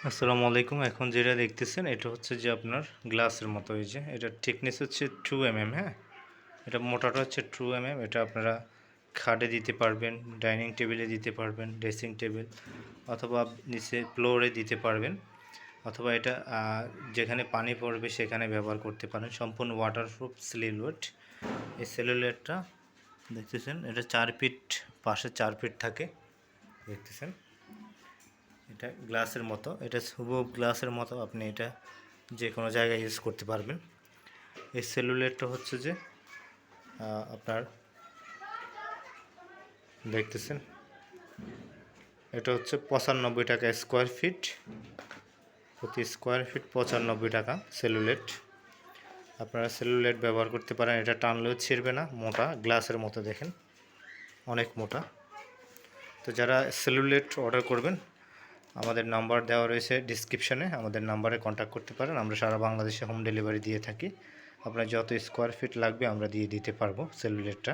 আসসালামু আলাইকুম। এখন যেটা দেখতেছেন এটা হচ্ছে যে আপনার গ্লাসের মতো। এই যে এটার থিকনেস হচ্ছে 2 mm। হ্যাঁ, এটা মোটাটা হচ্ছে 2 mm। এটা আপনারা খাটে দিতে পারবেন, ডাইনিং টেবিলে দিতে পারবেন, ড্রেসিং টেবিল, অথবা নিচে ফ্লোরে দিতে পারবেন, অথবা এটা যেখানে পানি পড়বে সেখানে ব্যবহার করতে পারেন। সম্পূর্ণ ওয়াটারপ্রুফ সেলুলোয়েড। এই সেলুলোয়েডটা দেখতেছেন, এটা 4 ফিট, পাশে 4 ফিট থাকে, দেখতেছেন। এটা গ্লাসের মতো, এটা হুবহু গ্লাসের মতো, আপনি এটা যে কোনো জায়গায় ইউজ করতে পারবেন। এই সেলুলোয়েডটা হচ্ছে যে আপনার দেখতেছেন, এটা হচ্ছে 95 টাকা স্কোয়ার ফিট, প্রতি স্কোয়ার ফিট 95 টাকা সেলুলোয়েড। আপনারা সেলুলোয়েড ব্যবহার করতে পারেন। এটা টানলেও ছিঁড়বে না, মোটা গ্লাসের মতো, দেখেন অনেক মোটা। তো যারা সেলুলোয়েড অর্ডার করবেন, আমাদের নাম্বার দেওয়া রয়েছে ডিসক্রিপশানে, আমাদের নাম্বারে কন্ট্যাক্ট করতে পারেন। আমরা সারা বাংলাদেশে হোম ডেলিভারি দিয়ে থাকি। আপনার যত স্কোয়ার ফিট লাগবে আমরা দিয়ে দিতে পারবো সেলুলোয়েডটা।